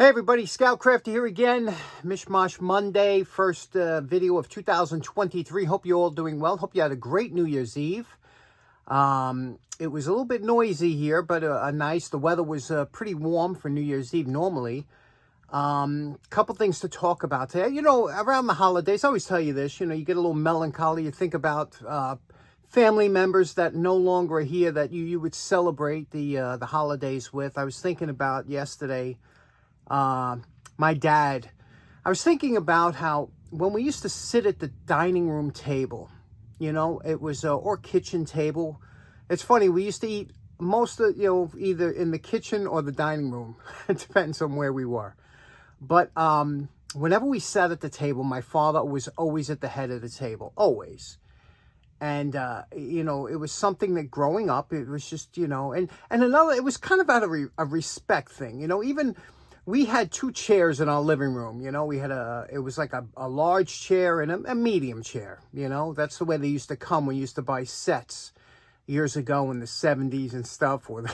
Hey everybody, Scoutcrafter here again. Mishmash Monday, first video of 2023. Hope you're all doing well. Hope you had a great New Year's Eve. It was a little bit noisy here, but nice. The weather was pretty warm for New Year's Eve normally. Couple things to talk about today. You know, around the holidays, I always tell you this, you know, you get a little melancholy. You think about family members that no longer are here that you would celebrate the holidays with. I was thinking about yesterday, my dad. I was thinking about how when we used to sit at the dining room table, you know, it was or kitchen table. It's funny, we used to eat most of, you know, either in the kitchen or the dining room. It depends on where we were. But whenever we sat at the table, my father was always at the head of the table, always. And, you know, it was something that growing up, it was just, you know, and another, it was kind of out of a respect thing, you know, even we had two chairs in our living room, you know, we had it was like a large chair and a medium chair, you know, that's the way they used to come when you used to buy sets years ago in the 70s and stuff, or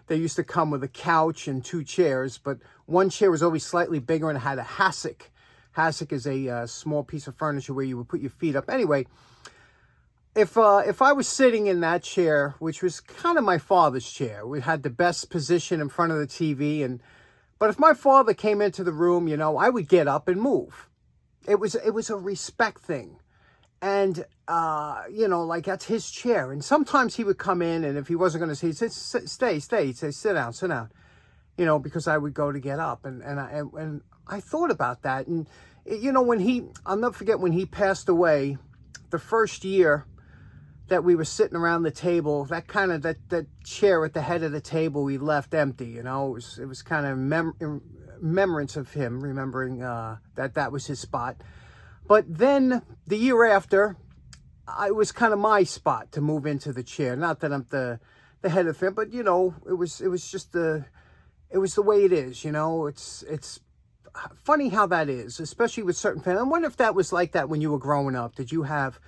they used to come with a couch and two chairs, but one chair was always slightly bigger and it had a hassock. Hassock is a small piece of furniture where you would put your feet up. Anyway, if I was sitting in that chair, which was kind of my father's chair, we had the best position in front of the TV, but if my father came into the room, you know, I would get up and move. It was a respect thing. And, you know, like that's his chair. And sometimes he would come in, and if he wasn't going to say, stay, he'd say, sit down, you know, because I would go to get up. And I thought about that. And, you know, I'll never forget when he passed away, the first year that we were sitting around the table, that chair at the head of the table we left empty, you know. It was kind of remembrance of him, remembering that was his spot. But then the year after, it was kind of my spot to move into the chair. Not that I'm the head of him, but you know, it was just the way it is, you know. It's funny how that is, especially with certain families. I wonder if that was like that when you were growing up. Did you have,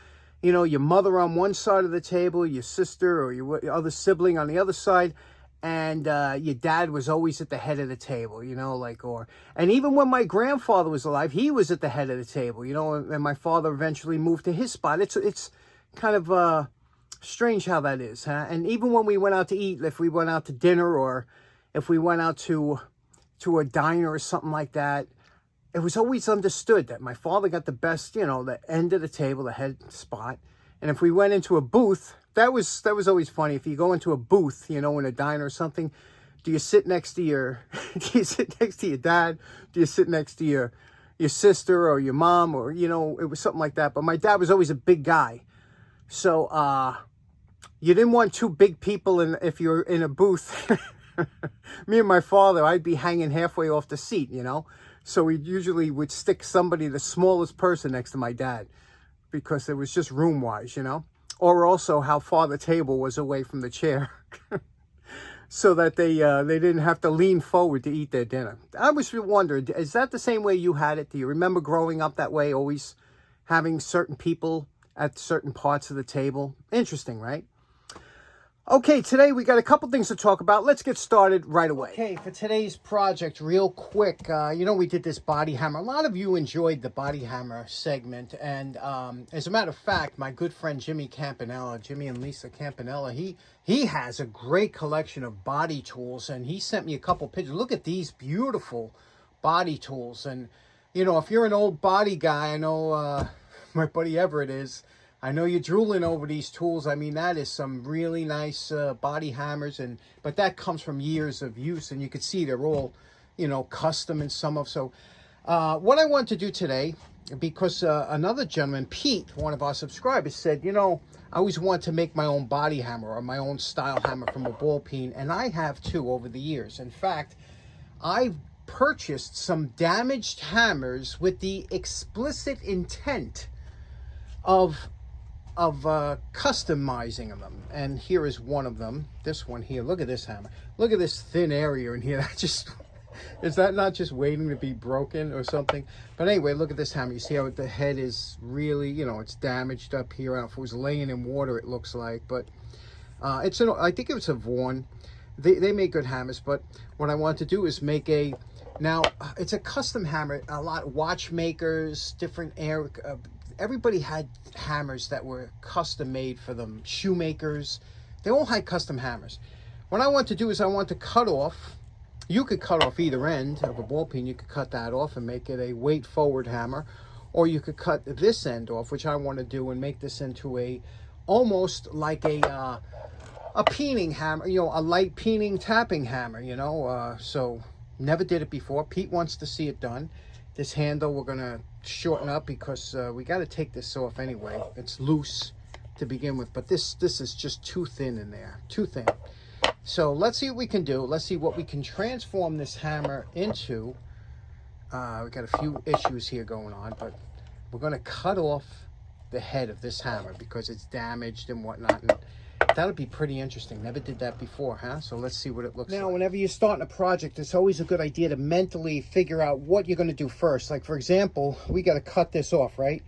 you know, your mother on one side of the table, your sister or your other sibling on the other side, and your dad was always at the head of the table, you know, and even when my grandfather was alive, he was at the head of the table, you know, and my father eventually moved to his spot. It's kind of strange how that is, huh? And even when we went out to eat, if we went out to dinner or if we went out to a diner or something like that, it was always understood that my father got the best, you know, the end of the table, the head spot. And if we went into a booth, that was always funny. If you go into a booth, you know, in a diner or something, do you sit next to your dad? Do you sit next to your sister or your mom, or, you know, it was something like that. But my dad was always a big guy. So you didn't want two big people if you're in a booth. Me and my father, I'd be hanging halfway off the seat, you know. So we usually would stick somebody, the smallest person, next to my dad, because it was just room-wise, you know. Or also how far the table was away from the chair, so that they didn't have to lean forward to eat their dinner. I was wondering, is that the same way you had it? Do you remember growing up that way, always having certain people at certain parts of the table? Interesting, right? Okay, today we got a couple things to talk about. Let's get started right away. Okay, for today's project, real quick, you know, we did this body hammer. A lot of you enjoyed the body hammer segment, and as a matter of fact, my good friend Jimmy and Lisa Campanella, he has a great collection of body tools, and he sent me a couple pictures. Look at these beautiful body tools, and, you know, if you're an old body guy, I know my buddy Everett is, I know you're drooling over these tools. I mean, that is some really nice body hammers, but that comes from years of use, and you can see they're all, you know, custom and some of. So what I want to do today, because another gentleman, Pete, one of our subscribers, said, you know, I always want to make my own body hammer or my own style hammer from a ball peen, and I have too over the years. In fact, I've purchased some damaged hammers with the explicit intent of customizing them, and here is one of them. This one here, look at this hammer, look at this thin area in here. That just is that not just waiting to be broken or something? But anyway, look at this hammer. You see how the head is really, you know, it's damaged up here. If it was laying in water, it looks like, but I think it's a Vaughan. They make good hammers, but what I want to do is make a Now, it's a custom hammer. A lot of watchmakers, everybody had hammers that were custom made for them. Shoemakers, they all had custom hammers. What I want to do is I want to cut off, you could cut off either end of a ball peen. You could cut that off and make it a weight forward hammer. Or you could cut this end off, which I want to do, and make this into almost like a peening hammer, you know, a light peening tapping hammer, you know. So never did it before. Pete wants to see it done. This handle we're gonna shorten up because we got to take this off anyway. It's loose to begin with, but this is just too thin in there, too thin. So let's see what we can do. Let's see what we can transform this hammer into. We got a few issues here going on, but we're going to cut off the head of this hammer because it's damaged and whatnot. And that'll be pretty interesting. Never did that before, huh? So let's see what it looks like. Now, whenever you're starting a project, it's always a good idea to mentally figure out what you're going to do first. Like, for example, we got to cut this off, right?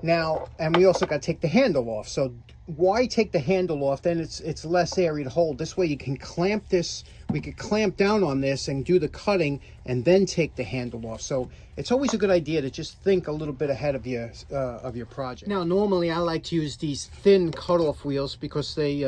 Now, and we also got to take the handle off. So why take the handle off? Then it's less area to hold. This way you can clamp this. We could clamp down on this and do the cutting and then take the handle off. So it's always a good idea to just think a little bit ahead of your project. Now, normally I like to use these thin cutoff wheels because they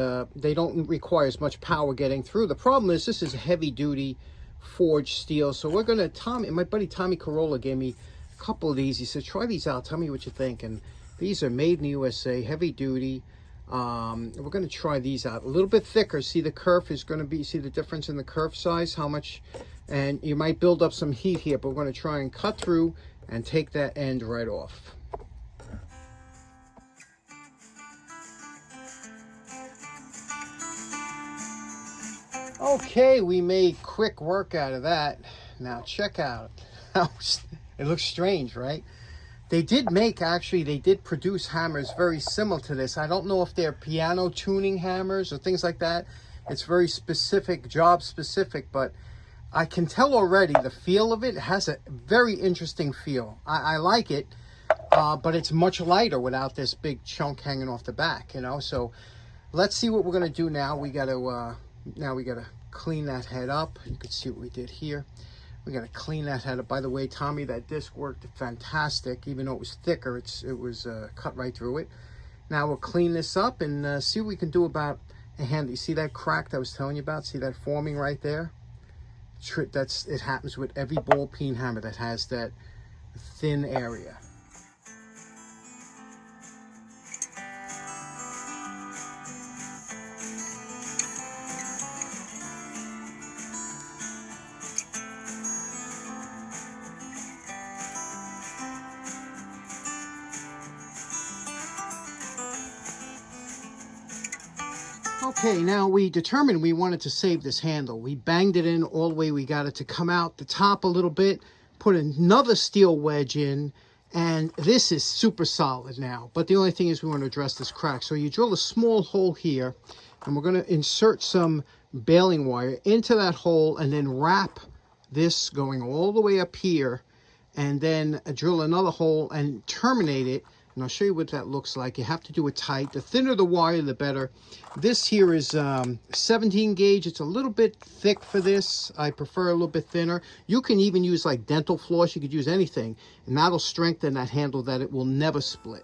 don't require as much power getting through. The problem is this is heavy duty forged steel. So we're gonna, my buddy Tommy Corolla gave me a couple of these. He said, try these out, tell me what you think. And these are made in the USA, heavy duty. We're going to try these out a little bit thicker. See, the kerf is going to be, see the difference in the kerf size, how much, and you might build up some heat here, but we're going to try and cut through and take that end right off. Okay, we made quick work out of that. Now check out, it looks strange, right? They did make, actually, they did produce hammers very similar to this. I don't know if they're piano tuning hammers or things like that. It's very specific, job specific, but I can tell already the feel of it has a very interesting feel. I like it, but it's much lighter without this big chunk hanging off the back, you know? So let's see what we're gonna do now. We gotta clean that head up. You can see what we did here. We got to clean that head up. By the way, Tommy, that disc worked fantastic. Even though it was thicker, it was cut right through it. Now we'll clean this up and see what we can do about a handle. You see that crack that I was telling you about? See that forming right there? It happens with every ball peen hammer that has that thin area. Okay, now we determined we wanted to save this handle. We banged it in all the way. We got it to come out the top a little bit, put another steel wedge in, and this is super solid now. But the only thing is we want to address this crack. So you drill a small hole here, and we're going to insert some baling wire into that hole and then wrap this going all the way up here, and then drill another hole and terminate it. And I'll show you what that looks like. You have to do it tight. The thinner the wire, the better. This here is 17 gauge. It's a little bit thick for this. I prefer a little bit thinner. You can even use like dental floss. You could use anything. And that'll strengthen that handle that it will never split.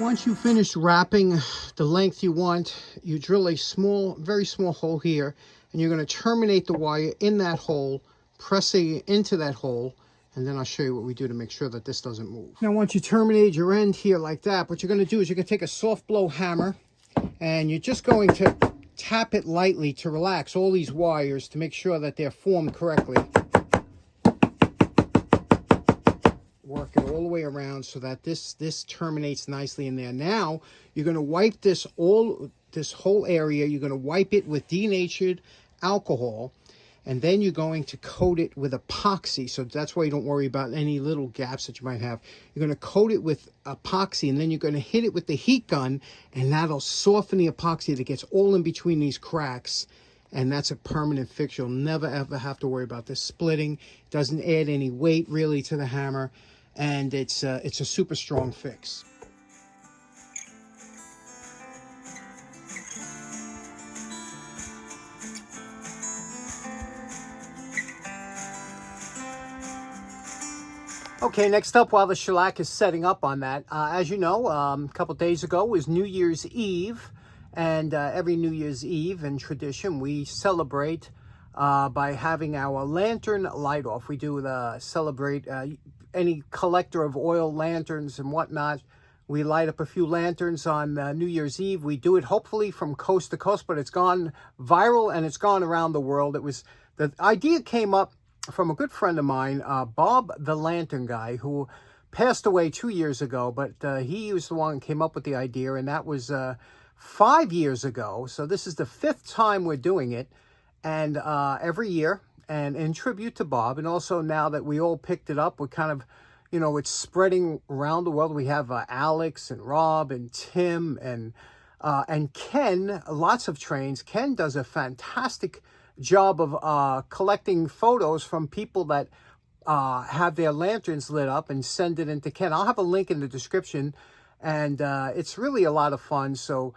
Once you finish wrapping the length you want, you drill a very small hole here, and you're going to terminate the wire in that hole, pressing it into that hole, and then I'll show you what we do to make sure that this doesn't move. Now, once you terminate your end here like that, what you're going to do is you're going to take a soft blow hammer, and you're just going to tap it lightly to relax all these wires to make sure that they're formed correctly. Work it all the way around so that this terminates nicely in there. Now you're going to wipe this whole area. You're going to wipe it with denatured alcohol, and then you're going to coat it with epoxy. So that's why you don't worry about any little gaps that you might have. You're going to coat it with epoxy, and then you're going to hit it with the heat gun, and that'll soften the epoxy that gets all in between these cracks. And that's a permanent fix. You'll never ever have to worry about this splitting. It doesn't add any weight really to the hammer. and it's a super strong fix. Okay, next up, while the shellac is setting up on that, as you know, a couple days ago was New Year's Eve, and every New Year's Eve in tradition, we celebrate by having our lantern light off. We do celebrate any collector of oil lanterns and whatnot. We light up a few lanterns on New Year's Eve. We do it hopefully from coast to coast, but it's gone viral and it's gone around the world. The idea came up from a good friend of mine, Bob the Lantern Guy, who passed away 2 years ago, but he was the one who came up with the idea, and that was 5 years ago. So this is the 5th time we're doing it, and every year, and in tribute to Bob, and also now that we all picked it up, we're kind of, you know, it's spreading around the world. We have Alex and Rob and Tim and Ken, lots of trains. Ken does a fantastic job of collecting photos from people that have their lanterns lit up and send it into Ken. I'll have a link in the description, and it's really a lot of fun. So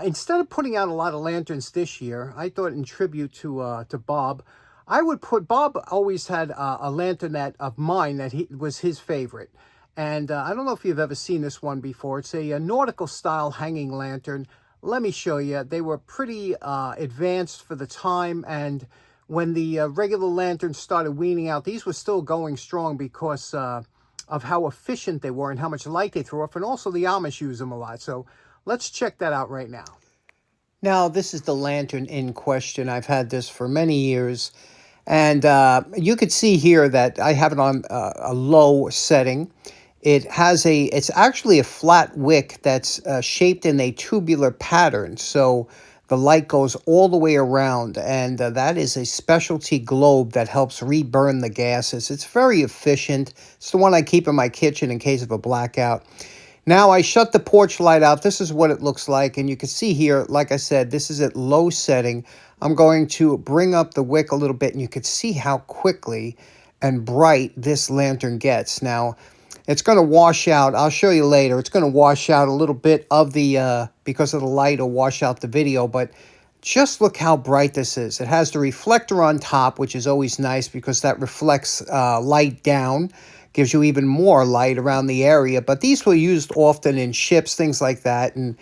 instead of putting out a lot of lanterns this year, I thought in tribute to Bob, I would put, Bob always had a lanternette of mine that was his favorite. And I don't know if you've ever seen this one before. It's a nautical style hanging lantern. Let me show you. They were pretty advanced for the time, and when the regular lanterns started weaning out, these were still going strong because of how efficient they were and how much light they threw off, and also the Amish use them a lot. So let's check that out right now. Now, this is the lantern in question. I've had this for many years, and you could see here that I have it on a low setting. It's actually a flat wick that's shaped in a tubular pattern. So the light goes all the way around, and that is a specialty globe that helps reburn the gases. It's very efficient. It's the one I keep in my kitchen in case of a blackout. Now I shut the porch light out. This is what it looks like, and you can see here, like I said, this is at low setting. I'm going to bring up the wick a little bit, and you can see how quickly and bright this lantern gets. Now, it's going to wash out. I'll show you later. It's going to wash out a little bit of the, because of the light, will wash out the video. But just look how bright this is. It has the reflector on top, which is always nice because that reflects light down. Gives you even more light around the area. But these were used often in ships, things like that. And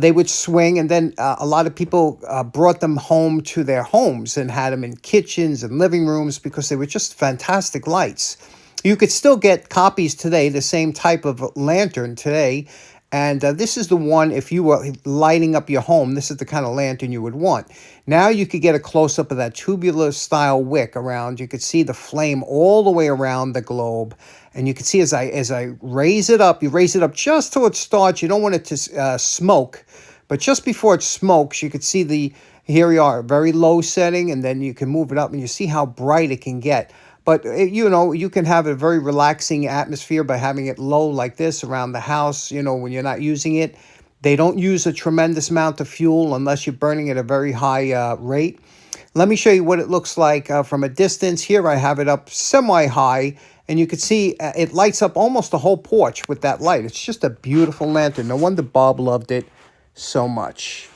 they would swing. And then a lot of people brought them home to their homes and had them in kitchens and living rooms because they were just fantastic lights. You could still get copies today, the same type of lantern today. And this is the one, if you were lighting up your home, this is the kind of lantern you would want. Now you could get a close-up of that tubular style wick around. You could see the flame all the way around the globe. And you can see as I raise it up, you raise it up just till it starts. You don't want it to smoke. But just before it smokes, you could see here we are, very low setting. And then you can move it up and you see how bright it can get. But, you know, you can have a very relaxing atmosphere by having it low like this around the house, you know, when you're not using it. They don't use a tremendous amount of fuel unless you're burning at a very high rate. Let me show you what it looks like from a distance. Here I have it up semi-high, and you can see it lights up almost the whole porch with that light. It's just a beautiful lantern. No wonder Bob loved it so much.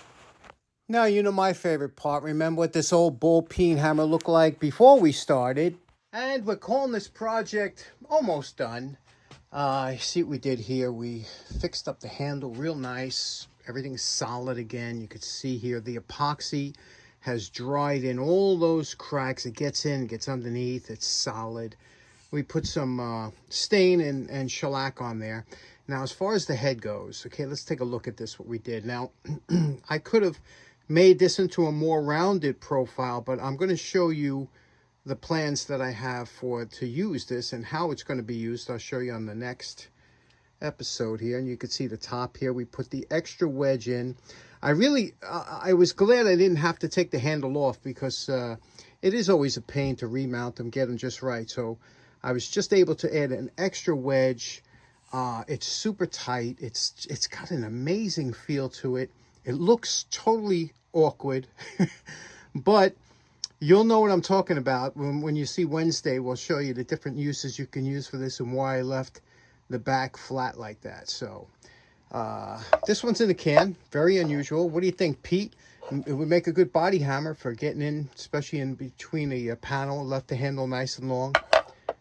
Now, you know my favorite part. Remember what this old bull peen hammer looked like before we started? And we're calling this project almost done. See what we did here. We fixed up the handle real nice. Everything's solid again. You could see here the epoxy has dried in all those cracks. It gets in, gets underneath. It's solid. We put some stain and shellac on there. Now, as far as the head goes, okay, let's take a look at this, what we did. Now, I could have made this into a more rounded profile, but I'm going to show you the plans that I have to use this and how it's going to be used. I'll show you on the next episode here. And you can see the top here. We put the extra wedge in. I was glad I didn't have to take the handle off because it is always a pain to remount them, get them just right. So I was just able to add an extra wedge. It's super tight. It's got an amazing feel to it. It looks totally awkward, but You'll know what I'm talking about when you see Wednesday. We'll show you the different uses you can use for this and why I left the back flat like that. So this one's in a can. Very unusual. What do you think, Pete? It would make a good body hammer for getting in, especially in between the panel. Left the handle nice and long.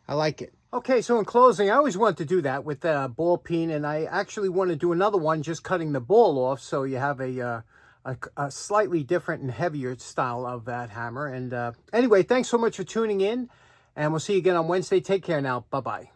I like it. Okay, so in closing, I always wanted to do that with the ball peen, and I actually want to do another one just cutting the ball off, so you have a slightly different and heavier style of that hammer. And anyway, thanks so much for tuning in, and we'll see you again on Wednesday. Take care now. Bye-bye.